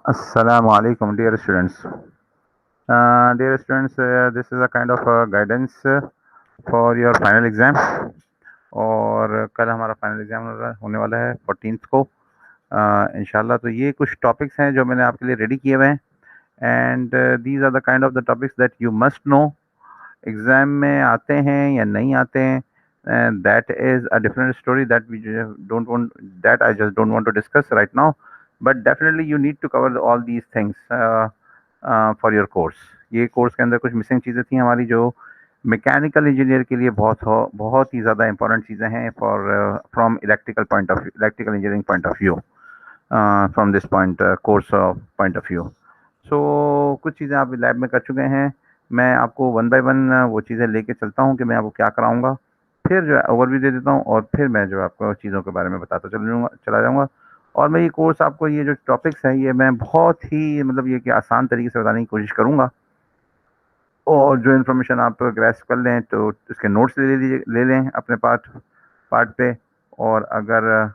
Assalamu alaikum, dear students. This is a kind of guidance for your final exam. और कल हमारा final exam होने वाला है 14th को इंशाल्लाह। तो ये कुछ टॉपिक्स हैं जो मैंने आपके लिए रेडी किए हुए हैं, and these are the kind of the topics that you must know. Exam में आते हैं या नहीं आते हैं, that is a different story that we don't want, that I just don't want to discuss right now. But definitely you need to cover all these things for your course. ये course के अंदर कुछ missing चीज़ें थी हमारी जो mechanical engineer के लिए बहुत ही ज़्यादा इंपॉर्टेंट चीज़ें हैं for from electrical engineering point of view, from this point course of point of view. So कुछ चीज़ें आप लैब में कर चुके हैं, मैं आपको वन बाय वन वो चीज़ें लेके चलता हूँ कि मैं आपको क्या कराऊँगा, फिर जो है ओवरव्यू दे देता हूँ, और फिर मैं जो है आपको चीज़ों के बारे में बताता चला जाऊँगा। और मैं ये कोर्स आपको, ये जो टॉपिक्स हैं, ये मैं बहुत ही मतलब ये कि आसान तरीके से बताने की कोशिश करूँगा। और जो इन्फॉर्मेशन आप ग्रैस्प कर लें तो उसके नोट्स ले लें अपने पार्ट पार्ट पे। और अगर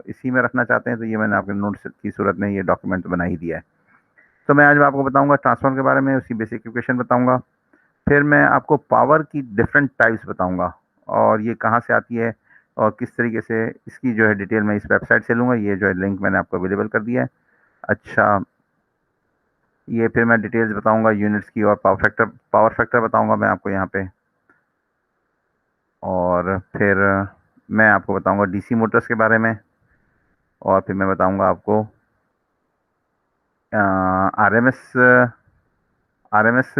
इसी में रखना चाहते हैं तो ये मैंने आपके नोट्स की सूरत में ये डॉक्यूमेंट तो बना ही दिया है। तो मैं आज आपको बताऊँगा ट्रांसफार्मर के बारे में, उसकी बेसिक इक्वेशन बताऊँगा। फिर मैं आपको पावर की डिफरेंट टाइप्स बताऊँगा और ये कहाँ से आती है और किस तरीके से, इसकी जो है डिटेल मैं इस वेबसाइट से लूँगा। ये जो है लिंक मैंने आपको अवेलेबल कर दिया है। अच्छा, ये फिर मैं डिटेल्स बताऊँगा यूनिट्स की, और पावर फैक्टर बताऊँगा मैं आपको यहाँ पे। और फिर मैं आपको बताऊँगा डीसी मोटर्स के बारे में, और फिर मैं बताऊँगा आपको RMS RMS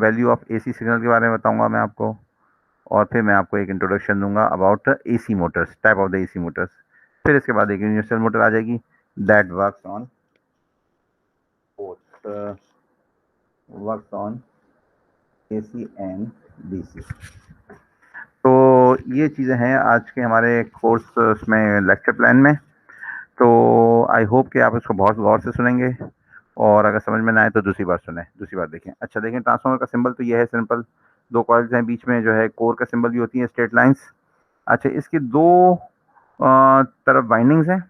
value of AC signal के बारे में बताऊँगा मैं आपको। और फिर मैं आपको एक इंट्रोडक्शन दूंगा about AC Motors, type of the AC Motors. फिर इसके बाद एक यूनिवर्सल मोटर आ जाएगी that both works on AC and DC. तो ये चीज़ें हैं आज के हमारे कोर्स में, लेक्चर प्लान में। तो आई होप कि आप इसको बहुत गौर से सुनेंगे, और अगर समझ में ना आए तो दूसरी बार देखें। अच्छा देखें, ट्रांसफार्मर का सिंबल तो ये है सिंपल, दो कॉइल्स हैं, बीच में जो है कोर का सिंबल भी होती है, स्ट्रेट लाइंस। अच्छा, इसकी दो तरफ वाइंडिंग्स हैं,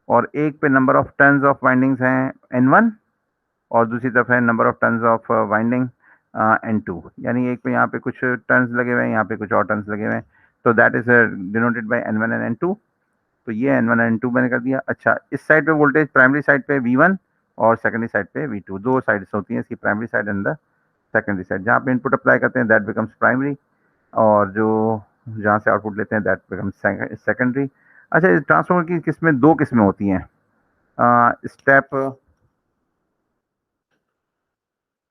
और एक पे number of turns of windings हैं N1, और दूसरी तरफ है number of turns of winding N2। यानी एक पे यहाँ पे कुछ टर्न्स लगे हुए हैं, यहाँ पे कुछ और टर्न्स लगे हुए हैं, तो that is denoted by N1 and N2। तो ये N1 एंड N2 मैंने कर दिया। अच्छा, इस साइड पे वोल्टेज प्राइमरी साइड पे V1 और सेकेंडरी साइड पे V2, दो साइड्स होती हैं इसकी, primary side and the secondary side. जहाँ पे इनपुट अप्लाई करते हैं दैट बिकम्स प्राइमरी, और जो जहाँ से आउटपुट लेते हैं दैट बिकम्स सेकेंडरी। अच्छा, ट्रांसफार्मर की किस्में, दो किस्में होती हैं, step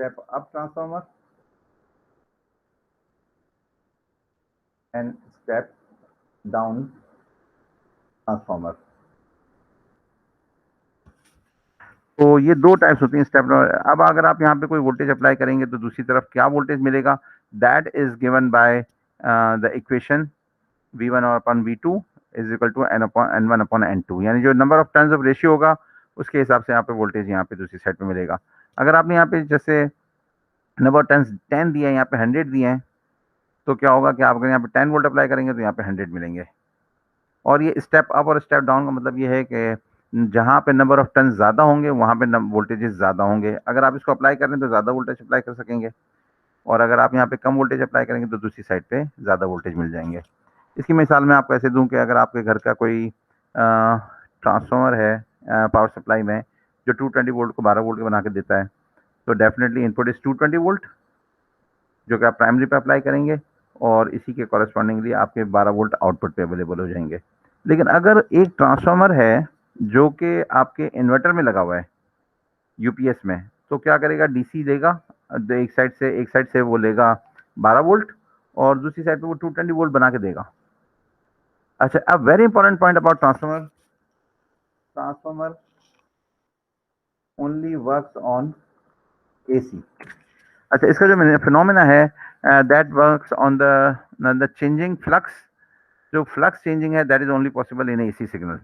up transformer and step down transformer. तो ये दो टाइप्स होती हैं स्टेप। अब अगर आप यहाँ पे कोई वोल्टेज अप्लाई करेंगे तो दूसरी तरफ क्या वोल्टेज मिलेगा, that is given by the equation V1 upon V2 is equal to N1 upon N2। यानी जो number of turns of ratio होगा उसके हिसाब से यहाँ पे वोल्टेज यहाँ पे दूसरी साइड पे मिलेगा। अगर आपने यहाँ पे जैसे नंबर ऑफ टर्न्स 10 दिए हैं, यहाँ पे 100 दिए हैं, तो क्या होगा कि आप अगर यहाँ पे 10 वोल्ट अप्लाई करेंगे तो यहाँ पे 100 मिलेंगे। और ये स्टेप अप और स्टेप डाउन का मतलब ये है कि जहाँ पे नंबर ऑफ टर्न्स ज़्यादा होंगे वहाँ पे वोल्टेजेस ज़्यादा होंगे। अगर आप इसको अप्लाई कर रहे हैं तो ज़्यादा वोल्टेज अप्लाई कर सकेंगे, और अगर आप यहाँ पे कम वोल्टेज अप्लाई करेंगे तो दूसरी साइड पे ज़्यादा वोल्टेज मिल जाएंगे। इसकी मिसाल मैं आपको ऐसे दूं कि अगर आपके घर का कोई ट्रांसफार्मर है पावर सप्लाई में, जो 220 वोल्ट को 12 वोल्ट के बना के देता है, तो डेफिनेटली इनपुट इज 220 वोल्ट जो कि आप प्राइमरी पे अप्लाई करेंगे, और इसी के कॉरेस्पॉन्डिंगली आपके 12 वोल्ट आउटपुट पे अवेलेबल हो जाएंगे। लेकिन अगर एक ट्रांसफार्मर है जो कि आपके इन्वर्टर में लगा हुआ है, यूपीएस में, तो क्या करेगा, डीसी देगा, एक साइड से वो लेगा 12 वोल्ट, और दूसरी साइड पे वो 220 वोल्ट बना के देगा। अच्छा, अब very important point about transformer only works on AC. अच्छा, इसका जो फिनोमेना है that works on the changing flux. जो फ्लक्स चेंजिंग है that is only possible in AC signal.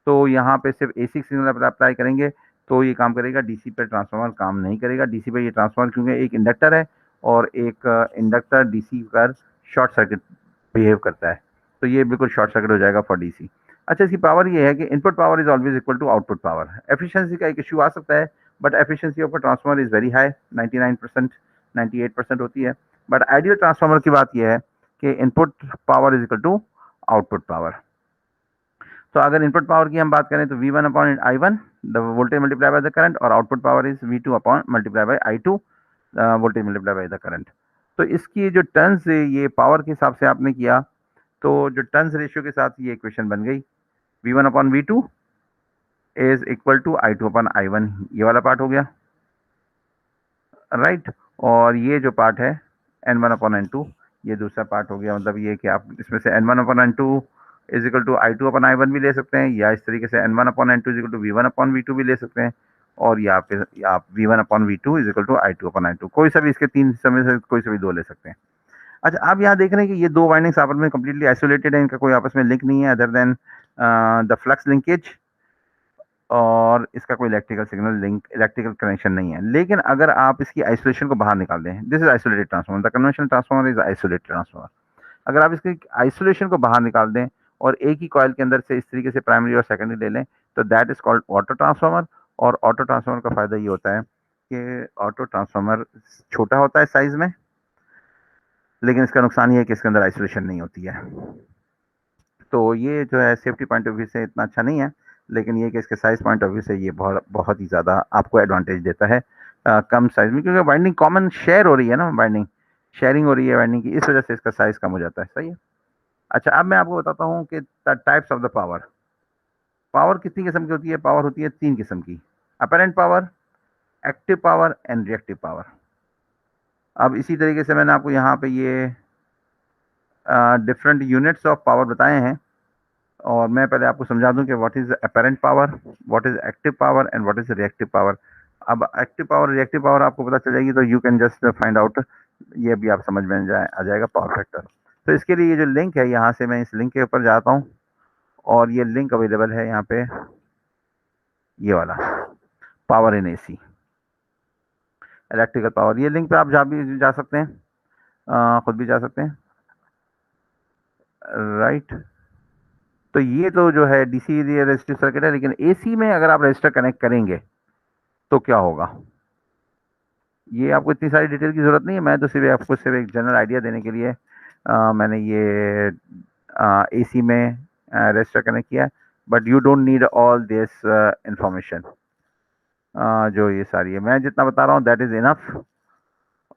तो यहाँ पे सिर्फ एसी सिग्नल पर अप्लाई करेंगे तो ये काम करेगा, डीसी पे ट्रांसफार्मर काम नहीं करेगा। डीसी पे ये ट्रांसफार्मर, क्योंकि एक इंडक्टर है और एक इंडक्टर डीसी पर शॉर्ट सर्किट बिहेव करता है, तो ये बिल्कुल शॉर्ट सर्किट हो जाएगा फॉर डीसी। अच्छा, इसकी पावर ये है कि input power is always equal to output power. Efficiency का एक इशू आ सकता है, but efficiency of a transformer is very high, 99%, 98% होती है। बट आइडियल ट्रांसफार्मर की बात यह है कि input power is equal to output power. तो अगर इनपुट पावर की हम बात करें तो V1 upon I1 the voltage multiply by the current, और output power is V2 upon multiply by I2 voltage multiply by the current. तो इसकी जो टर्न्स ये पावर के हिसाब से आपने किया, तो जो टर्न्स रेशियो के साथ ये इक्वेशन बन गई, V1 upon V2 is equal to I2 upon I1, ये वाला पार्ट हो गया, राइट। और ये जो पार्ट है N1 अपॉन N2, ये दूसरा पार्ट हो गया। मतलब ये कि आप इसमें से N1 upon N2 is equal to I2 upon I1 भी ले सकते हैं, या इस तरीके से N1 upon N2 is equal to V1 upon V2 भी ले सकते हैं, और यहाँ पे आप V1 upon V2 is equal to I2 upon I2, कोई सा भी इसके तीन समय से कोई सा भी दो ले सकते हैं। अच्छा, आप यहाँ देख रहे हैं कि ये दो वाइंडिंग्स आपस में कंप्लीटली आइसोलेटेड है, इनका कोई आपस में लिंक नहीं है other than the flux linkage, और इसका कोई electrical signal link, electrical connection नहीं है। लेकिन अगर आप इसकी आइसोलेशन को बाहर निकाल दें, this is isolated transformer, the conventional transformer is isolated transformer. अगर आप इसकी आइसोलेशन को बाहर निकाल दें और एक ही कॉइल के अंदर से इस तरीके से प्राइमरी और सेकेंडरी ले लें, तो that is called auto transformer. और ऑटो ट्रांसफार्मर का फायदा ये होता है कि ऑटो ट्रांसफार्मर छोटा होता है साइज में, लेकिन इसका नुकसान ये है कि इसके अंदर आइसोलेशन नहीं होती है। तो ये जो है सेफ्टी पॉइंट ऑफ व्यू से इतना अच्छा नहीं है, लेकिन ये कि इसके साइज पॉइंट ऑफ व्यू से ये बहुत बहुत ही ज़्यादा आपको एडवांटेज देता है कम साइज में, क्योंकि वाइंडिंग कॉमन शेयर हो रही है ना, वाइंडिंग शेयरिंग हो रही है वाइंडिंग की, इस वजह से इसका साइज कम हो जाता है। सही है। अच्छा, अब मैं आपको बताता हूँ कि the types of the power. Power कितनी किस्म की होती है? पावर होती है तीन किस्म की, apparent power, active power and reactive power. अब इसी तरीके से मैंने आपको यहाँ पे ये डिफरेंट यूनिट्स ऑफ पावर बताए हैं, और मैं पहले आपको समझा दूं कि what is apparent power, what is active power and what is reactive power. अब एक्टिव पावर रिएक्टिव पावर आपको पता चल जाएगी तो you can just find out, ये भी आप समझ में आ जाएगा पावर फैक्टर। तो इसके लिए ये जो लिंक है, यहाँ से मैं इस लिंक के ऊपर जाता हूँ, और ये लिंक अवेलेबल है यहाँ पे, ये वाला power in AC electrical power. ये लिंक पे आप जा सकते हैं, खुद भी जा सकते हैं, राइट। तो ये तो जो है डीसी रेजिस्टिव सर्किट है, लेकिन एसी में अगर आप रजिस्टर कनेक्ट करेंगे तो क्या होगा, ये आपको इतनी सारी डिटेल की जरूरत नहीं है। मैं तो सिर्फ आपको सिर्फ एक जनरल आइडिया देने के लिए मैंने ये एसी में रजिस्टर कनेक्ट किया, but you don't need all this information. जो ये सारी है, मैं जितना बता रहा हूँ दैट इज इनफ।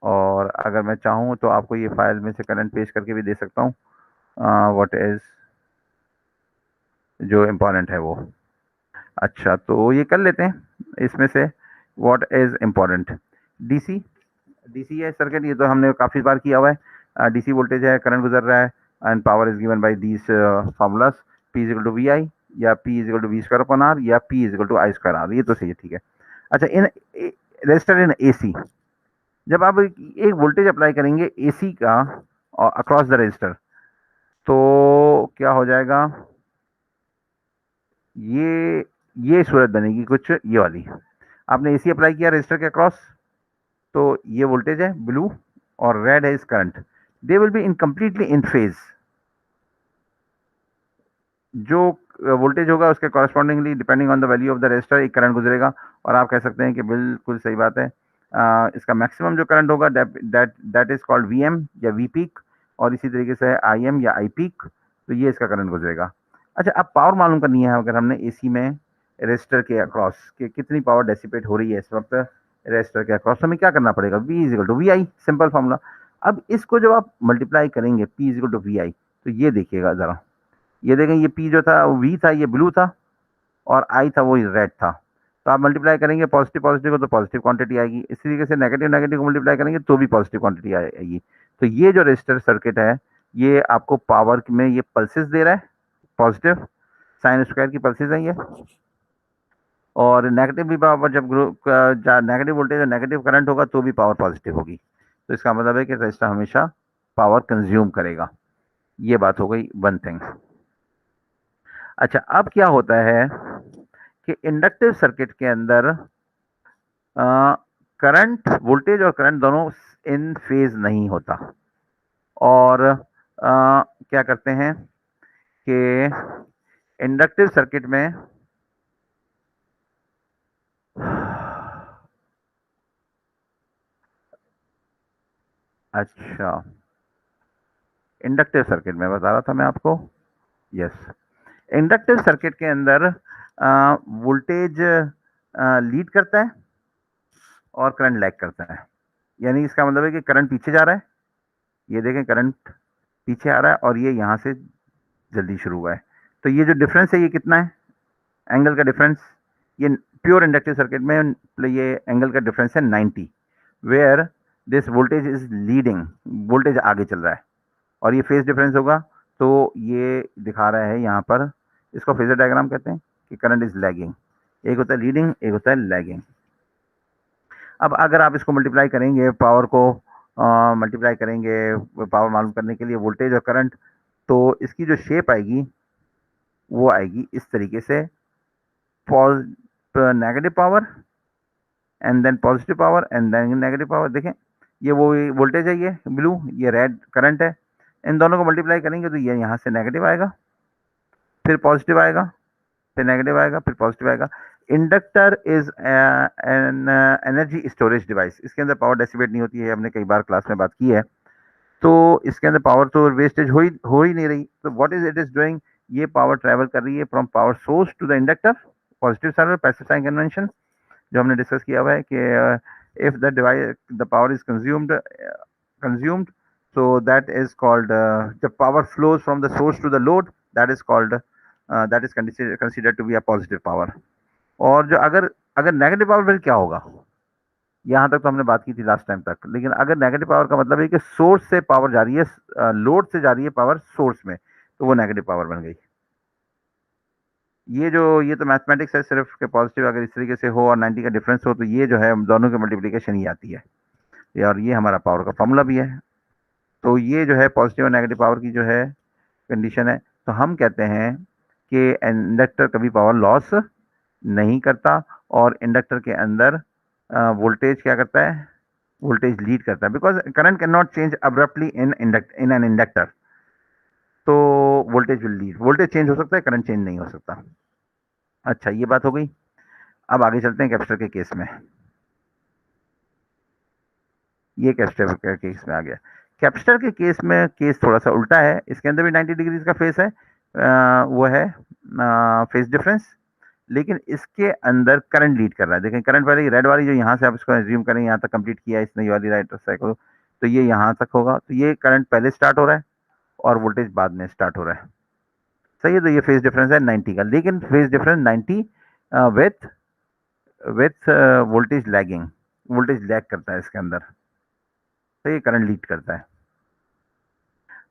और अगर मैं चाहूँ तो आपको ये फाइल में से करंट पेश करके भी दे सकता हूँ, व्हाट इज जो इम्पोर्टेंट है वो। अच्छा, तो ये कर लेते हैं इसमें से what is important. DC, DC है सर्किट, ये तो हमने काफ़ी बार किया हुआ है। डीसी वोल्टेज है, करंट गुजर रहा है, and power is given by these formulas, P is equal to V I, या P is equal to V square upon R, या P is equal to I square R. ये तो सही है, ठीक है। अच्छा, इन रजिस्टर इन एसी, जब आप एक वोल्टेज अप्लाई करेंगे एसी का अक्रॉस द रजिस्टर, तो क्या हो जाएगा, ये सूरत बनेगी कुछ ये वाली। आपने एसी अप्लाई किया रजिस्टर के अक्रॉस, तो ये वोल्टेज है ब्लू, और रेड है इस current, they will be in completely in phase. जो वोल्टेज होगा उसके correspondingly depending on the value of the register एक करंट गुजरेगा, और आप कह सकते हैं कि बिल्कुल सही बात है। इसका मैक्सिमम जो करंट होगा that is called V M या वी पीक, और इसी तरीके से आई एम या आई पीक, तो ये इसका करंट गुजरेगा। अच्छा, अब पावर मालूम करनी है, अगर हमने एसी में रजिस्टर के अक्रॉस कि कितनी पावर डेसिपेट हो रही है इस वक्त रजिस्टर के अक्रॉस, हमें क्या करना पड़ेगा, V is equal to V I, simple formula. अब इसको जब आप मल्टीप्लाई करेंगे P is equal to V I, तो ये देखिएगा ज़रा, ये देखें, ये P जो था V था, ये ब्लू था, और I था वो रेड था। तो आप मल्टीप्लाई करेंगे पॉजिटिव पॉजिटिव को तो पॉजिटिव क्वांटिटी आएगी, इस तरीके से नेगेटिव नेगेटिव को मल्टीप्लाई करेंगे तो भी पॉजिटिव क्वांटिटी आएगी। तो ये जो रजिस्टर सर्किट है, ये आपको पावर में ये पल्सेस दे रहा है, पॉजिटिव साइन स्क्वायर की पल्सेस है ये, और नेगेटिव भी पावर, जब नेगेटिव वोल्टेज और नेगेटिव करंट होगा तो भी पावर पॉजिटिव होगी। तो इसका मतलब है कि रजिस्टर हमेशा पावर कंज्यूम करेगा। ये बात हो गई वन थिंग। अच्छा, अब क्या होता है कि इंडक्टिव सर्किट के अंदर करंट, वोल्टेज और करंट दोनों इन फेज नहीं होता, और क्या करते हैं कि इंडक्टिव सर्किट में अच्छा, इंडक्टिव सर्किट में बता रहा था मैं आपको। यस, इंडक्टिव सर्किट के अंदर वोल्टेज लीड करता है और करंट लैग करता है। यानी इसका मतलब है कि करंट पीछे जा रहा है, ये देखें करंट पीछे आ रहा है और ये यहाँ से जल्दी शुरू हुआ है। तो ये जो डिफरेंस है ये कितना है, एंगल का डिफरेंस, ये प्योर इंडक्टिव सर्किट में ये एंगल का डिफरेंस है 90, where this voltage is leading, voltage आगे चल रहा है और ये फेज डिफरेंस होगा। तो ये दिखा रहा है यहाँ पर, इसको फेजर डायग्राम कहते हैं कि करंट इज लैगिंग। एक होता है लीडिंग, एक होता है लैगिंग। अब अगर आप इसको मल्टीप्लाई करेंगे, पावर को मल्टीप्लाई करेंगे पावर मालूम करने के लिए, वोल्टेज और करंट, तो इसकी जो शेप आएगी वो आएगी इस तरीके से, negative power and then positive power and then negative power. देखें ये वो वोल्टेज है, ये ब्लू, ये रेड करंट है। इन दोनों को मल्टीप्लाई करेंगे तो ये यहाँ से नेगेटिव आएगा, फिर पॉजिटिव आएगा, फिर नेगेटिव आएगा, फिर पॉजिटिव आएगा। Inductor is an energy storage device. इसके अंदर पावर डेसिपेट नहीं होती है, हमने कई बार क्लास में बात की है। तो इसके अंदर पावर तो वेस्टेज हो ही नहीं रही। तो what is it is doing, ये पावर ट्रेवल कर रही है from power source to the inductor, positive side, passive sign convention जो हमने डिस्कस किया हुआ है कि if the device the power is consumed, so that is called the power flows from the source to the load, that is called that is considered to be a positive power। और जो अगर अगर negative power फिर क्या होगा, यहाँ तक तो हमने बात की थी लास्ट टाइम तक। लेकिन अगर नेगेटिव पावर का मतलब है कि सोर्स से पावर जा रही है, लोड से जा रही है पावर सोर्स में, तो वो नेगेटिव पावर बन गई। ये तो मैथमेटिक्स है सिर्फ कि पॉजिटिव अगर इस तरीके से हो और 90 का डिफरेंस हो तो ये जो है दोनों की मल्टीप्लिकेशन ही आती है, और ये हमारा पावर का फॉर्मूला भी है। तो ये जो है पॉजिटिव और नेगेटिव पावर की जो है कंडीशन है। तो हम कहते हैं कि इंडक्टर कभी पावर लॉस नहीं करता और इंडक्टर के अंदर वोल्टेज क्या करता है, वोल्टेज लीड करता है, because current can not change abruptly in an inductor. तो voltage will lead, voltage change हो सकता है, करंट चेंज नहीं हो सकता। अच्छा, ये बात हो गई। अब आगे चलते हैं कैपेसिटर के केस में। ये कैपेसिटर के केस में आ गया। कैपेसिटर के केस में केस थोड़ा सा उल्टा है, इसके अंदर भी 90 डिग्रीज का फेस है, वो है फेस डिफरेंस, लेकिन इसके अंदर करंट लीड कर रहा है। देखें करंट वाली रेड वाली जो यहाँ से आप इसको एज्यूम करें, यहाँ तक कंप्लीट किया इसने ये वाली राइट साइकिल, तो ये यहाँ तक होगा। तो ये करंट पहले स्टार्ट हो रहा है और वोल्टेज बाद में स्टार्ट हो रहा है, सही है। तो ये फेस डिफरेंस है 90 का, लेकिन phase difference 90 with with voltage lagging, voltage lag करता है इसके अंदर, तो ये करंट लीड करता है।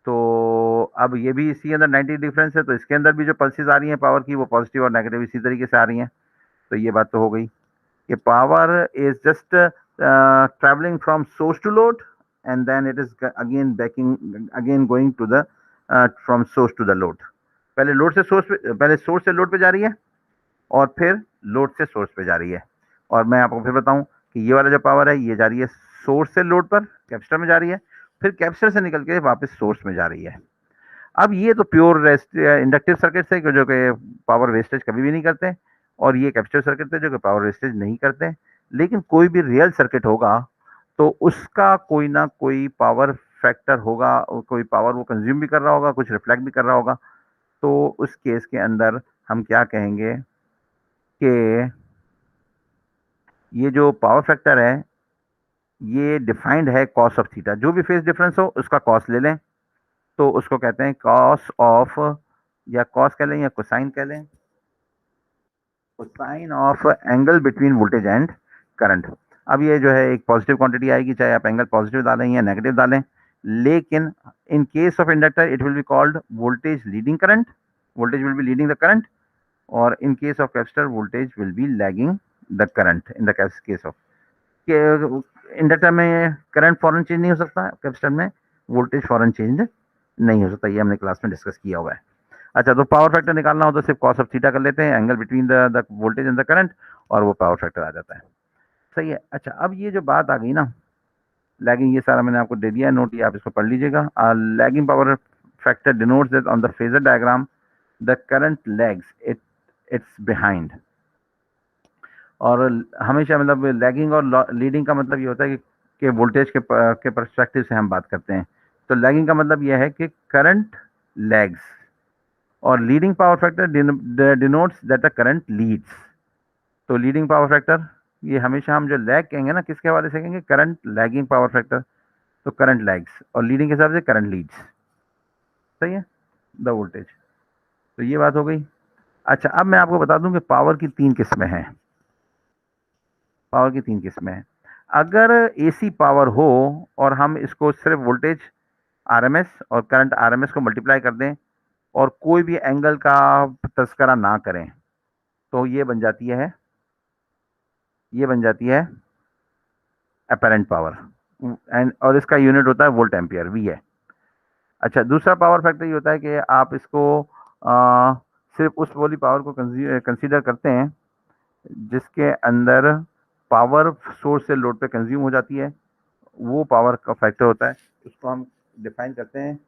तो अब ये भी इसी अंदर 90 डिफरेंस है, तो इसके अंदर भी जो पल्सेस आ रही हैं पावर की वो पॉजिटिव और नेगेटिव इसी तरीके से आ रही हैं। तो ये बात तो हो गई कि power is just travelling from source to load and then it is again going to the from source to the load. पहले लोड से सोर्स पे, पहले सोर्स से लोड पे जा रही है और फिर लोड से सोर्स पे जा रही है। और मैं आपको फिर बताऊं कि ये वाला जो पावर है ये जा रही है सोर्स से लोड पर, कैपेसिटर में जा रही है, फिर कैपेसिटर से निकल के वापस सोर्स में जा रही है। अब ये तो प्योर इंडक्टिव सर्किट है जो कि पावर वेस्टेज कभी भी नहीं करते, और ये कैपेसिटिव सर्किट है जो कि पावर वेस्टेज नहीं करते। लेकिन कोई भी रियल सर्किट होगा तो उसका कोई ना कोई पावर फैक्टर होगा, कोई पावर वो कंज्यूम भी कर रहा होगा, कुछ रिफ्लेक्ट भी कर रहा होगा। तो उस केस के अंदर हम क्या कहेंगे कि ये जो पावर फैक्टर है ये डिफाइंड है कॉस ऑफ थीटा। जो भी फेज डिफरेंस हो उसका कॉस ले लें, तो उसको कहते हैं कॉस ऑफ, या कॉस कह लें या कोसाइन कह लें, cosine of angle between voltage and current. अब ये जो है एक पॉजिटिव क्वांटिटी आएगी, चाहे आप एंगल पॉजिटिव डालें या नेगेटिव डालें, लेकिन in case of inductor it will be called voltage leading current, voltage will be leading the current, और in case of capacitor voltage will be lagging the current. In the case of inductor में current फॉरन change नहीं हो सकता, capacitor में voltage फॉरन change नहीं हो सकता, ये हमने क्लास में डिस्कस किया हुआ है। अच्छा, तो पावर फैक्टर निकालना हो तो सिर्फ कॉस ऑफ थीटा कर लेते हैं, angle between the voltage and the current, और वो पावर फैक्टर आ जाता है, सही है। अच्छा, अब ये जो बात आ गई ना लैगिंग, ये सारा मैंने आपको दे दिया है नोट, ये आप इसको पढ़ लीजिएगा। Lagging power factor denotes that on the phasor diagram the current lags its behind. और हमेशा मतलब लैगिंग और लीडिंग का मतलब ये होता है कि वोल्टेज के परस्पेक्टिव से हम बात करते हैं। तो लैगिंग का मतलब ये है कि करंट लैग्स, और leading power factor denotes that the current Leeds. तो लीडिंग पावर फैक्टर, ये हमेशा हम जो लैग कहेंगे ना, किसके हवाले से कहेंगे? Current lagging power factor. तो करंट लैग्स और लीडिंग के हिसाब से करंट लीड्स। सही है, द वोल्टेज। तो ये बात हो गई। अच्छा, अब मैं आपको बता दूं कि पावर की 3 किस्में हैं। पावर की 3 किस्में हैं। अगर एसी पावर हो और हम इसको सिर्फ वोल्टेज आरएमएस और करंट आरएमएस को मल्टीप्लाई कर दें और कोई भी एंगल का तस्करा ना करें, तो ये बन जाती है अपैरेंट पावर। एंड और इसका यूनिट होता है वोल्ट एम्पियर, वी है। अच्छा, दूसरा पावर फैक्टर ये होता है कि आप इसको सिर्फ उस वाली पावर को कंसीडर करते हैं जिसके अंदर पावर सोर्स से लोड पे कंज्यूम हो जाती है, वो पावर का फैक्टर होता है। उसको हम डिफाइन करते हैं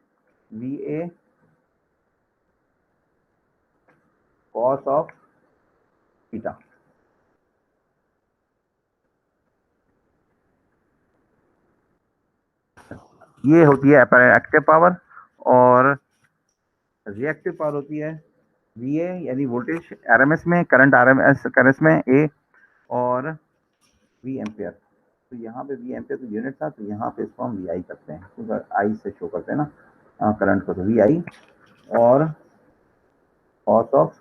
V A cos of theta. ये होती है एक्टिव पावर, और रिएक्टिव पावर होती है वी ए, यानी वोल्टेज आरएमएस में, करंट आरएमएस करंट में ए, और वी एम्पियर। तो यहाँ पे वी एम्पियर तो यूनिट था, तो यहाँ पे इसको हम वी आई करते हैं, तो आई से शो करते हैं ना करंट को, तो वी आई और कॉस ऑफ,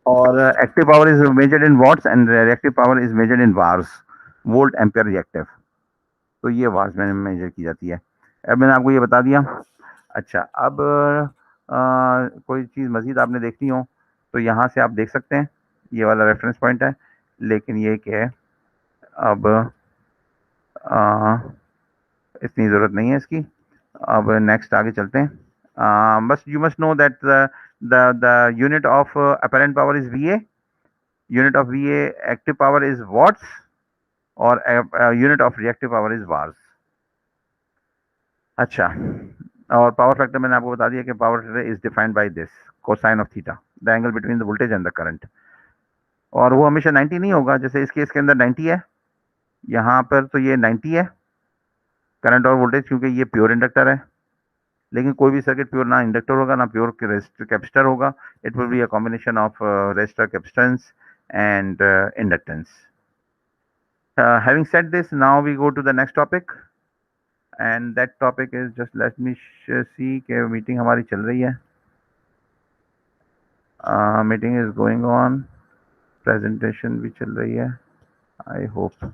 और active power is measured in watts and reactive power is measured in vars, volt ampere reactive. तो ये वार्स में मेजर की जाती है। अब मैंने आपको ये बता दिया। अच्छा, अब कोई चीज़ मज़ीद आपने देखनी हो तो यहाँ से आप देख सकते हैं, ये वाला रेफरेंस पॉइंट है। लेकिन ये क्या है, अब इतनी ज़रूरत नहीं है इसकी। अब नेक्स्ट आगे चलते हैं। बस you must know that the unit of apparent power is V A, unit of V A active power is watts, और unit of reactive power is vars. अच्छा, और पावर फैक्टर मैंने आपको बता दिया कि power factor is defined by this cosine of theta, the angle between the voltage and the current. और वो हमेशा 90 नहीं होगा, जैसे इस केस के अंदर 90 है, यहाँ पर तो ये 90 है करंट और वोल्टेज, क्योंकि ये प्योर इंडक्टर है। लेकिन कोई भी सर्किट प्योर ना इंडक्टर होगा ना प्योर रेजिस्टर कैपेसिटर होगा। It will be a combination of resistor capacitance and inductance. Having said this, now we go to the next topic, and that topic is, just let me see कि meeting हमारी चल रही है। Meeting is going on, presentation भी चल रही है, I hope.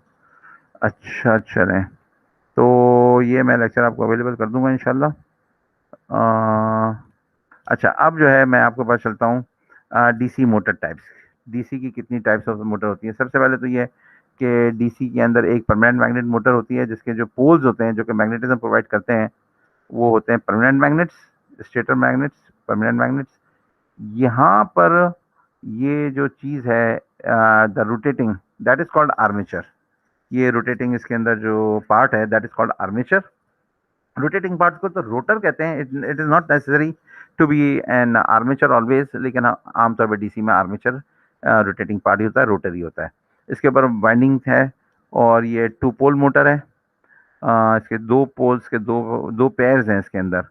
अच्छा, चलें, तो ये मैं लेक्चर आपको अवेलेबल कर दूंगा इंशाल्लाह। अच्छा, अब जो है मैं आपके पास चलता हूँ डीसी मोटर टाइप्स। डीसी की कितनी टाइप्स ऑफ मोटर होती है? सबसे पहले तो ये कि डीसी के अंदर एक परमानेंट मैग्नेट मोटर होती है, जिसके जो पोल्स होते हैं जो कि मैग्नेटिज्म प्रोवाइड करते हैं, वो होते हैं permanent magnets, stator magnets, permanent magnets. यहाँ पर ये जो चीज़ है the rotating, that is called armature. ये रोटेटिंग इसके अंदर जो पार्ट है, that is called armature. Rotating part को तो रोटर कहते हैं। It is not necessary to be an armature always, लेकिन आमतौर पर डीसी में आर्मेचर रोटेटिंग पार्ट ही होता है, रोटर ही होता है। इसके ऊपर वाइंडिंग है, और ये 2 पोल मोटर है। इसके 2 पोल्स के दो दो पेयर्स हैं इसके अंदर।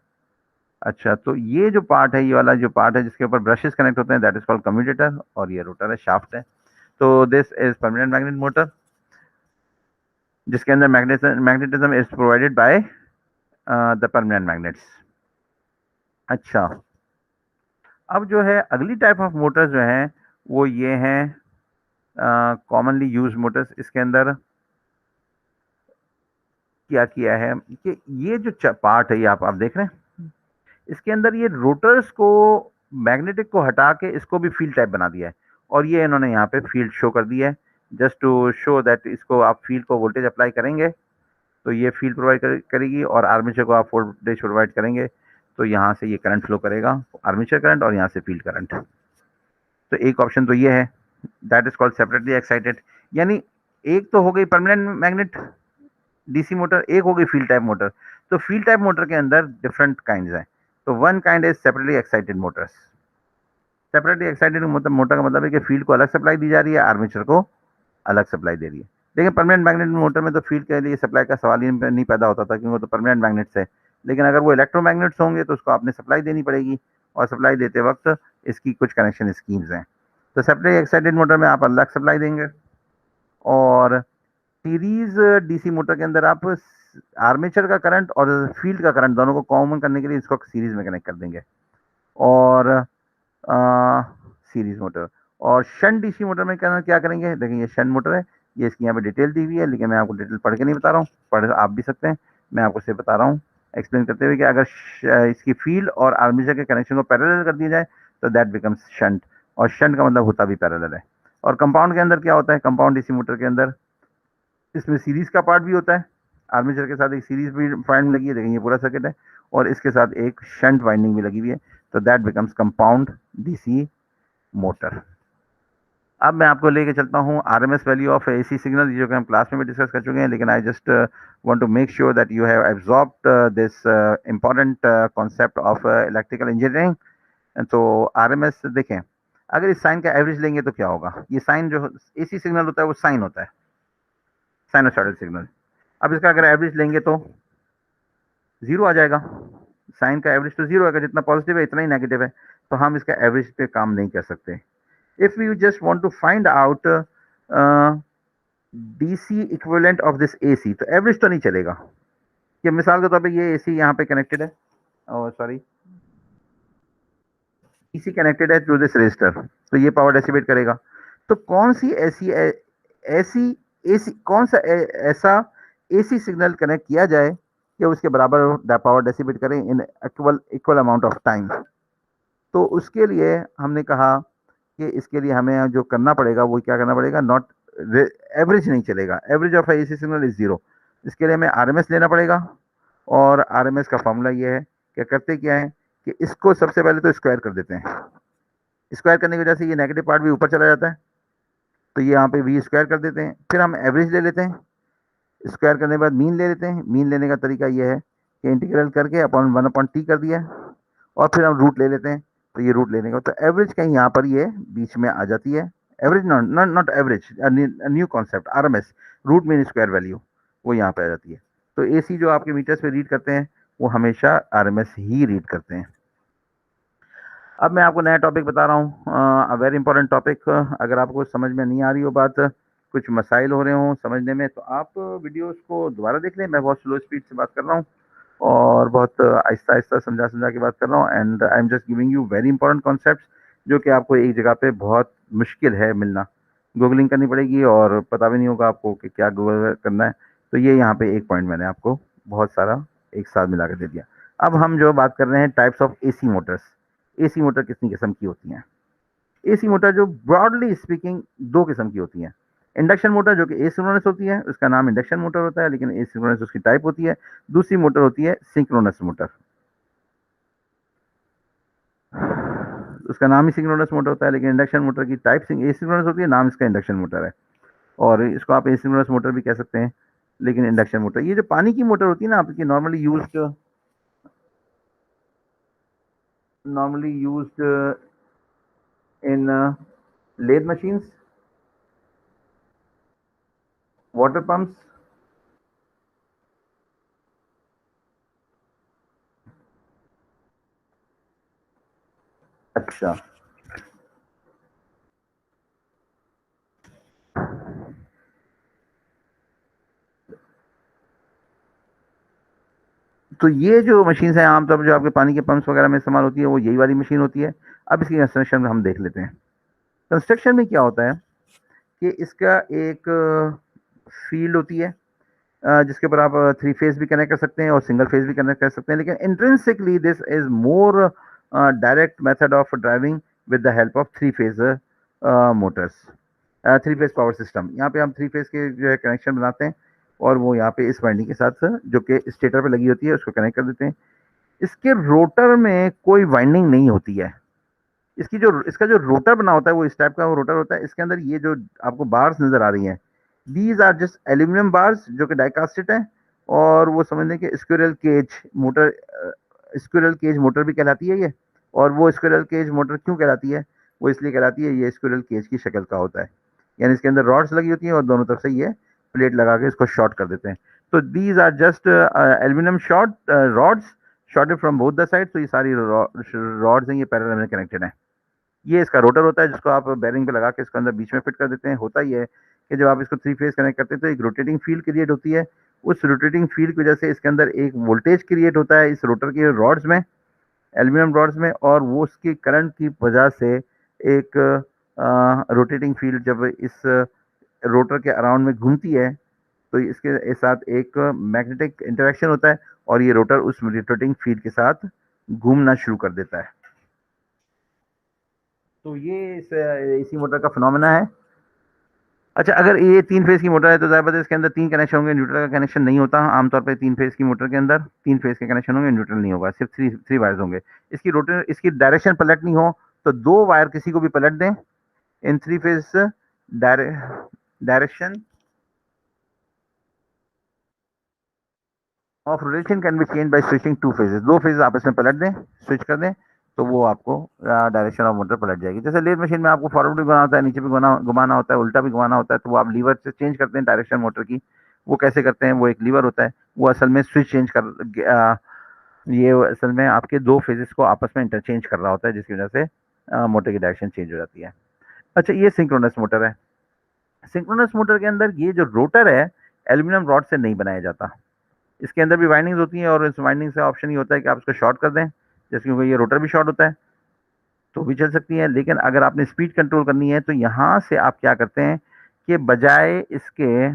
अच्छा, तो ये जो पार्ट है, ये वाला जो पार्ट है जिसके ऊपर ब्रशेस कनेक्ट होते हैं, दैट इज कॉल्ड कम्यूटेटर, और ये रोटर है, शाफ्ट है। तो this is permanent magnet motor, जिसके अंदर magnetism is provided by the permanent magnets. अच्छा, अब जो है अगली टाइप ऑफ मोटर्स जो हैं वो ये हैं कॉमनली यूज मोटर्स। इसके अंदर क्या किया है कि ये जो पार्ट है, ये आप देख रहे हैं, इसके अंदर ये रोटर्स को, मैग्नेटिक को हटा के इसको भी फील्ड टाइप बना दिया है, और ये इन्होंने यहाँ पे फील्ड शो कर दिया है, जस्ट टू शो दैट इसको आप फील्ड को वोल्टेज अप्लाई करेंगे तो ये फील्ड प्रोवाइड करेगी, और आर्मेचर को आप वोल्टेज प्रोवाइड करेंगे तो यहाँ से ये करंट फ्लो करेगा, आर्मेचर करंट, और यहाँ से फील्ड करंट। तो एक ऑप्शन तो ये है, that is called separately excited. यानी एक तो हो गई परमानेंट मैग्नेट डीसी मोटर, एक हो गई फील्ड टाइप मोटर। तो फील्ड टाइप मोटर के अंदर डिफरेंट काइंड्स हैं। तो one kind is separately excited Motors. Separately excited motor का मतलब है कि फील्ड को अलग सप्लाई दी जा रही है, आर्मेचर को अलग सप्लाई दे रही है। लेकिन परमानेंट मैग्नेट मोटर में तो फील्ड के लिए सप्लाई का सवाल ही नहीं पैदा होता था, क्योंकि वो तो परमानेंट मैग्नेट्स है। लेकिन अगर वो इलेक्ट्रोमैग्नेट्स होंगे तो उसको आपने सप्लाई देनी पड़ेगी, और सप्लाई देते वक्त इसकी कुछ कनेक्शन स्कीम्स हैं। तो सेपरेटली एक्साइटेड मोटर में आप अलग सप्लाई देंगे, और सीरीज डीसी मोटर के अंदर आप आर्मेचर का करंट और फील्ड का करंट दोनों को कॉमन करने के लिए इसको सीरीज में कनेक्ट कर देंगे। और सीरीज मोटर और शंट डीसी मोटर में क्या करेंगे, देखिए ये शंट मोटर है, ये इसकी यहाँ पे डिटेल दी हुई है, लेकिन मैं आपको डिटेल पढ़ के नहीं बता रहा हूँ, पढ़ आप भी सकते हैं, मैं आपको सिर्फ बता रहा हूँ एक्सप्लेन करते हुए कि अगर इसकी फील्ड और आर्मेचर के कनेक्शन को पैरेलल कर दिया जाए तो दैट बिकम्स शंट, और शंट का मतलब होता भी पैरेलल है। और कंपाउंड के अंदर क्या होता है, कंपाउंड डीसी मोटर के अंदर इसमें सीरीज का पार्ट भी होता है, आर्मेचर के साथ एक सीरीज भी वाइंडिंग लगी है, देखिए ये पूरा सर्किट है, और इसके साथ एक शंट वाइंडिंग भी लगी हुई है, तो that becomes compound DC motor. अब मैं आपको लेके चलता हूँ RMS value of AC signal, जो कि हम क्लास में भी डिस्कस कर चुके हैं, लेकिन I just want to make sure that you have absorbed this important concept of electrical engineering. तो आरएमएस देखें, अगर इस साइन का एवरेज लेंगे तो क्या होगा, ये साइन जो एसी सिग्नल होता है वो साइन होता है, साइनोसॉइडल सिग्नल। अब इसका अगर एवरेज लेंगे तो जीरो आ जाएगा, साइन का एवरेज तो जीरो आएगा, जितना पॉजिटिव है इतना ही नेगेटिव है, तो हम इसका एवरेज पे काम नहीं कर सकते। If you just want to find out DC equivalent of this AC, तो एवरेज तो नहीं चलेगा। कि मिसाल के तौर पे ये AC यहाँ पे कनेक्टेड है, और सॉरी DC कनेक्टेड है थ्रू दिस रेजिस्टर, तो ये पावर डेसिपेट करेगा। तो कौन सी ऐसी ऐसी AC कौन सा ऐसा AC सिग्नल कनेक्ट किया जाए कि उसके बराबर पावर डेसिपेट करें in equal amount of time. तो उसके लिए हमने कहा कि इसके लिए हमें जो करना पड़ेगा वो क्या करना पड़ेगा, नॉट एवरेज नहीं चलेगा, average of AC signal is zero. इसके लिए हमें आरएमएस लेना पड़ेगा, और आरएमएस का फॉर्मूला ये है, क्या करते क्या है कि इसको सबसे पहले तो स्क्वायर कर देते हैं, स्क्वायर करने की वजह से ये नेगेटिव पार्ट भी ऊपर चला जाता है, तो ये यहाँ पे वी स्क्वायर कर देते हैं। फिर हम एवरेज ले लेते हैं, स्क्वायर करने के बाद मीन ले लेते हैं। मीन लेने का तरीका ये है कि इंटीग्रल करके अपॉन 1/t कर दिया, और फिर हम रूट ले लेते हैं, तो ये रूट लेने का तो एवरेज कहीं यहाँ पर ये बीच में आ जाती है। Average not average, new concept RMS, root mean square value, वो यहाँ पे आ जाती है। तो एसी जो आपके मीटर्स पे रीड करते हैं वो हमेशा आरएमएस ही रीड करते हैं। अब मैं आपको नया टॉपिक बता रहा हूँ, वेरी इंपॉर्टेंट टॉपिक। अगर आपको समझ में नहीं आ रही हो बात, कुछ मसाइल हो रहे हो समझने में, तो आप वीडियोस को दोबारा देख लें। मैं बहुत स्लो स्पीड से बात कर रहा हूँ और बहुत आहिस्ता आहिस्ता समझा के बात कर रहा हूँ, and I am just giving you very important concepts जो कि आपको एक जगह पे बहुत मुश्किल है मिलना, गूगलिंग करनी पड़ेगी और पता भी नहीं होगा आपको कि क्या गूगल करना है। तो ये यहाँ पे एक पॉइंट मैंने आपको बहुत सारा एक साथ मिला कर दे दिया। अब हम जो बात कर रहे हैं types of AC Motors. AC motor कितनी किस्म की होती हैं? एसी मोटर जो ब्रॉडली स्पीकिंग दो किस्म की होती हैं। इंडक्शन मोटर जो कि एसिंक्रोनस होती है, उसका नाम इंडक्शन मोटर होता है, लेकिन एसिंक्रोनस उसकी टाइप होती है। दूसरी मोटर होती है सिंक्रोनस मोटर, उसका नाम ही सिंक्रोनस मोटर होता है, लेकिन इंडक्शन मोटर की टाइप एसिंक्रोनस होती है, नाम इसका इंडक्शन मोटर है। और इसको आप एसिंक्रोनस मोटर भी कह सकते हैं, लेकिन इंडक्शन मोटर, ये जो पानी की मोटर होती है ना आपकी, normally used in lathe machines, water pumps, अच्छा तो ये जो मशीन है आमतौर पर जो आपके पानी के पंप्स वगैरह में इस्तेमाल होती है वो यही वाली मशीन होती है। अब इसकी कंस्ट्रक्शन में हम देख लेते हैं। कंस्ट्रक्शन में क्या होता है कि इसका एक फील्ड होती है, जिसके ऊपर आप थ्री फेज भी कनेक्ट कर सकते हैं और सिंगल फेज भी कनेक्ट कर सकते हैं, लेकिन intrinsically this is more direct method of driving with the help of three phase Motors, three phase power system. यहाँ पे हम थ्री फेज के जो है कनेक्शन बनाते हैं, और वो यहाँ पे इस वाइंडिंग के साथ जो कि स्टेटर पे लगी होती है उसको कनेक्ट कर देते हैं। इसके रोटर में कोई वाइंडिंग नहीं होती है। इसका जो रोटर बना होता है वो इस टाइप का वो रोटर होता है। इसके अंदर ये जो आपको बार्स नजर आ रही हैं, these are just aluminium bars जो कि डाइकास्टेड है, और वो समझ लें कि squirrel cage motor, squirrel cage motor भी कहलाती है ये। और वो स्क्विरल केज मोटर क्यों कहलाती है? वो इसलिए कहलाती है, ये स्क्विरल केज की शक्ल का होता है, यानी इसके अंदर रॉड्स लगी होती हैं और दोनों तरफ से ये प्लेट लगा के इसको शॉर्ट कर देते हैं। तो these are just aluminium short rods shorted from both the side. तो ये सारी रॉड्स हैं, ये पैरेलल में कनेक्टेड हैं। ये इसका रोटर होता है जिसको आप बेरिंग पे लगा के इसके अंदर बीच में फिट कर देते हैं। होता ही है कि जब आप इसको थ्री फेज कनेक्ट करते हैं तो एक रोटेटिंग फील्ड क्रिएट होती है। उस रोटेटिंग फील्ड की वजह से इसके अंदर एक वोल्टेज क्रिएट होता है इस रोटर के रॉड्स में, एल्यूमिनियम रॉड्स में, और वो उसकी करंट की वजह से एक रोटेटिंग फील्ड जब इस रोटर के अराउंड में घूमती है तो इसके साथ एक मैग्नेटिक इंटरेक्शन होता है और ये रोटर उस रोटेटिंग फील्ड के साथ घूमना शुरू कर देता है। तो ये इस एसी मोटर का फिनोमेना है। अच्छा, अगर ये तीन फेज की मोटर है तो ज़ाहिर बात है इसके अंदर तीन कनेक्शन होंगे, न्यूट्रल का कनेक्शन नहीं होता। आमतौर पे तीन फेज की मोटर के अंदर तीन फेज के कनेक्शन होंगे, न्यूट्रल नहीं होगा, सिर्फ थ्री थ्री वायर्स होंगे। इसकी रोटर, इसकी डायरेक्शन पलटनी हो तो दो वायर किसी को भी पलट दें। In three phase direction of rotation can be change bye switching two phases. दो फेजेस आपस में पलट दें, स्विच कर दें, तो वो आपको डायरेक्शन ऑफ मोटर पलट जाएगी। जैसे लेथ मशीन में आपको फॉरवर्ड भी घुमाना होता है, नीचे भी घुमाना होता है, उल्टा भी घुमाना होता है, तो वो आप लीवर से चेंज करते हैं डायरेक्शन मोटर की। वो कैसे करते हैं? वो एक लीवर होता है, वो असल में स्विच चेंज कर ये असल में आपके दो फेजेस को आपस में इंटरचेंज कर रहा होता है, जिसकी वजह से मोटर की डायरेक्शन चेंज हो जाती है। अच्छा, ये सिंक्रोनस मोटर है। सिंक्रोनस मोटर के अंदर ये जो रोटर है एल्यूमिनियम रॉड से नहीं बनाया जाता। इसके अंदर भी वाइंडिंग्स होती हैं और इस वाइंडिंग से ऑप्शन ये होता है कि आप इसको शॉर्ट कर दें, जैसे क्योंकि ये रोटर भी शॉर्ट होता है तो भी चल सकती है। लेकिन अगर आपने स्पीड कंट्रोल करनी है तो यहाँ से आप क्या करते हैं कि बजाय इसके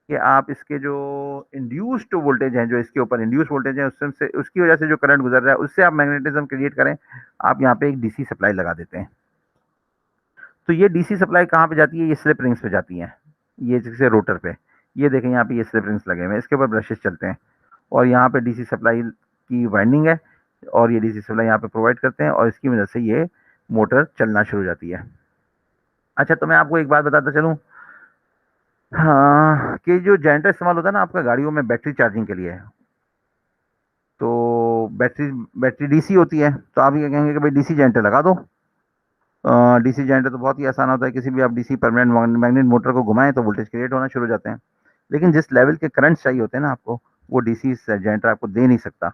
कि आप इसके जो इंड्यूस्ड वोल्टेज हैं, जो इसके ऊपर इंड्यूस वोल्टेज है उससे उसकी वजह से जो करंट गुजर रहा है उससे आप मैग्नेटिज्म क्रिएट करें, आप यहाँ पे एक डीसी सप्लाई लगा देते हैं। तो ये डीसी सप्लाई कहाँ पे जाती है? ये स्लिप रिंग्स पे जाती है, ये जैसे रोटर पे। ये देखें यहाँ पे ये स्लिप रिंग्स लगे हुए हैं, इसके ऊपर ब्रशेस चलते हैं और यहाँ पे डीसी सप्लाई की वाइंडिंग है और ये डीसी सप्लाई यहाँ पे प्रोवाइड करते हैं और इसकी वजह से ये मोटर चलना शुरू हो जाती है। अच्छा, तो मैं आपको एक बात बताता चलूँ, हाँ, कि जो जनरेटर इस्तेमाल होता है ना आपका गाड़ियों में बैटरी चार्जिंग के लिए, तो बैटरी बैटरी डीसी होती है, तो आप ये कहेंगे कि भाई डीसी जनरेटर लगा दो। डीसी जनरेटर तो बहुत ही आसान होता है, किसी भी आप डीसी परमानेंट मैग्नेट मोटर को घुमाएं तो वोल्टेज क्रिएट होना शुरू हो जाते हैं। लेकिन जिस लेवल के करंट चाहिए होते हैं ना आपको, वो डीसी जनरेटर आपको दे नहीं सकता।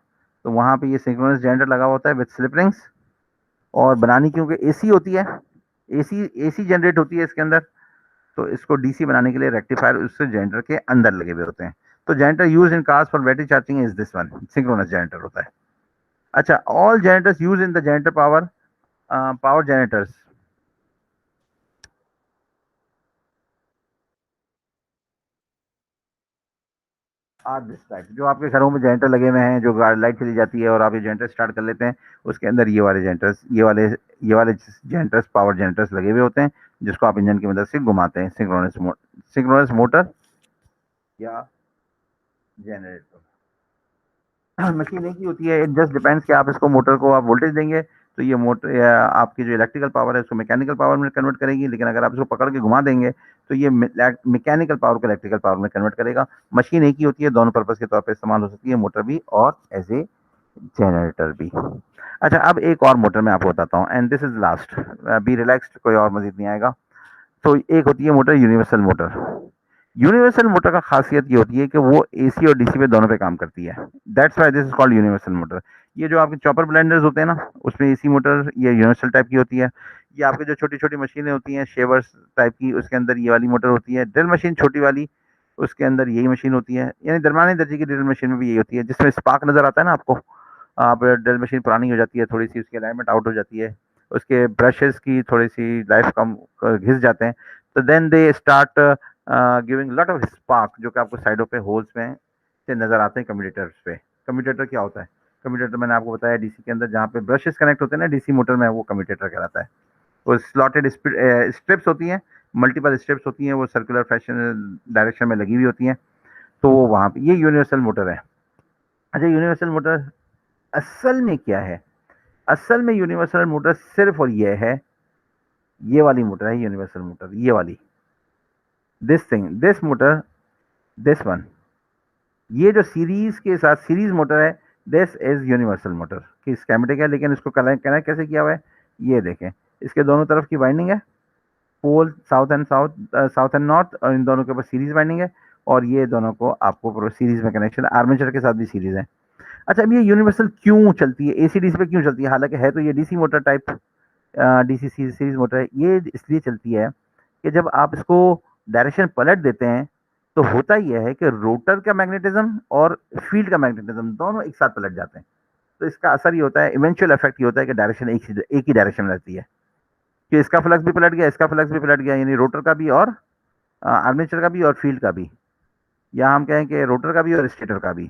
तो वहाँ पे ये सिंक्रोनस जनरेटर लगा होता है विद स्लिप रिंग्स। और बनानी क्योंकि एसी होती है, एसी एसी जनरेट होती है इसके अंदर, तो इसको डीसी बनाने के लिए रेक्टिफायर उससे जनरेटर के अंदर लगे हुए होते हैं। तो generator use in cars for battery charging is this one, synchronous generator होता है। अच्छा, all generators use in the generator power generators are this type. जो आपके घरों में जनरेटर लगे हुए हैं, जो लाइट चली जाती है और आप ये जनरेटर स्टार्ट कर लेते हैं, उसके अंदर ये वाले जनरेटर्स, ये वाले जनरेटर्स पावर जनरेटर्स लगे हुए होते हैं, जिसको आप इंजन की मदद से घुमाते हैं। सिंक्रोनस मोटर या जनरेटर मशीन एक ही होती है। इट जस्ट डिपेंड्स कि आप इसको मोटर को आप वोल्टेज देंगे तो ये मोटर या आपकी जो इलेक्ट्रिकल पावर है उसको मैकेनिकल पावर में कन्वर्ट करेगी। लेकिन अगर आप इसको पकड़ के घुमा देंगे तो ये मैकेनिकल पावर को इलेक्ट्रिकल पावर में कन्वर्ट करेगा। मशीन एक ही होती है, दोनों पर्पज के तौर पर इस्तेमाल हो सकती है, मोटर भी और एज ए जनरेटर भी। अच्छा, अब एक और मोटर मैं आपको बताता हूँ, and this is last, B relaxed, कोई और मजीद नहीं आएगा। तो एक होती है motor universal motor. Universal motor का खासियत ये होती है कि वो एसी और डीसी पे दोनों पे काम करती है। That's why this is called universal motor. ये जो आपके चॉपर ब्लेंडर्स होते हैं ना, उसमें एसी मोटर ये यूनिवर्सल टाइप की होती है। ये आपके जो छोटी छोटी मशीनें होती हैं शेवर्स टाइप की, उसके अंदर ये वाली मोटर होती है। ड्रिल मशीन छोटी वाली, उसके अंदर यही मशीन होती है। यानी दरमियाने दर्जे की ड्रिल मशीन में भी यही होती है, जिसमें स्पार्क नजर आता है ना आपको। आप ड्रिल मशीन पुरानी हो जाती है थोड़ी सी, उसकी अलाइनमेंट आउट हो जाती है, उसके ब्रशेस की थोड़ी सी लाइफ कम घिस जाते हैं, तो then they start giving lot of spark, जो कि आपको साइडों पे होल्स में से नजर आते हैं कम्यूटेटर्स पे। कम्यूटेटर क्या होता है? कम्यूटेटर मैंने आपको बताया डीसी के अंदर जहाँ पे ब्रशेस कनेक्ट होते हैं ना डीसी मोटर में, वो कम्यूटेटर कहलाता है। वो स्लॉटेड स्ट्रिप्स होती हैं, मल्टीपल स्ट्रिप्स होती हैं, वो सर्कुलर फैशन डायरेक्शन में लगी हुई होती हैं। तो वो वहाँ पे ये यूनिवर्सल मोटर है। अच्छा, यूनिवर्सल मोटर असल में क्या है? असल में यूनिवर्सल मोटर सिर्फ और ये है, ये वाली मोटर है यूनिवर्सल मोटर, ये वाली, this thing, this motor, this one, ये जो सीरीज के साथ सीरीज मोटर है, दिस इज यूनिवर्सल मोटर की स्केमेटिक है, लेकिन इसको कनेक्ट कैसे किया हुआ है ये देखें। इसके दोनों तरफ की वाइंडिंग है, pole south and south and north, और इन दोनों के ऊपर सीरीज वाइंडिंग है, और ये दोनों को आपको सीरीज में कनेक्शन, आर्मेचर के साथ भी सीरीज है। अच्छा, अब ये यूनिवर्सल क्यों चलती है, एसी डीसी पे क्यों चलती है? हालांकि है तो ये DC motor type, DC series motor है। ये इसलिए चलती है कि जब आप इसको डायरेक्शन पलट देते हैं तो होता यह है कि रोटर का मैग्नेटिज्म और फील्ड का मैग्नेटिज्म दोनों एक साथ पलट जाते हैं। तो इसका असर ये होता है, इवेंचुअल इफेक्ट ये होता है कि डायरेक्शन एक ही डायरेक्शन में रहती है, कि इसका फ्लक्स भी पलट गया, इसका फ्लक्स भी पलट गया, यानी रोटर का भी और आर्मेचर का भी और फील्ड का भी, या हम कहें कि रोटर का भी और स्टेटर का भी।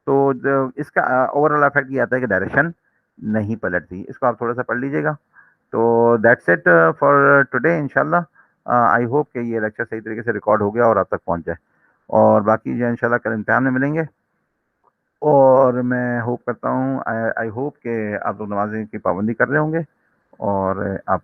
तो इसका ओवरऑल इफेक्ट ये आता है कि डायरेक्शन नहीं पलटती। इसको आप थोड़ा सा पढ़ लीजिएगा। तो दैट्स इट फॉर टुडे इंशाल्लाह। आई होप कि ये लेक्चर सही तरीके से रिकॉर्ड हो गया और आप तक पहुंच जाए, और बाकी जो इंशाल्लाह कल इम्तिहान में मिलेंगे। और मैं होप करता हूँ, आई होप कि आप लोग नमाज़ की पाबंदी कर रहे होंगे, और आप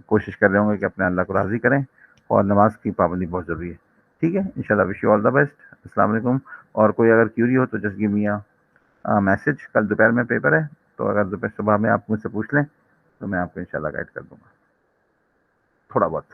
कोशिश कर रहे होंगे कि अपने अल्लाह को राज़ी करें, और नमाज की पाबंदी बहुत ज़रूरी है। ठीक है, इंशाल्लाह wish you all the best. अस्सलाम वालेकुम। और कोई अगर क्यूरी हो तो just give me a message. कल दोपहर में पेपर है, तो अगर दोपहर सुबह में आप मुझसे पूछ लें तो मैं आपको इंशाल्लाह गाइड कर दूँगा थोड़ा बहुत।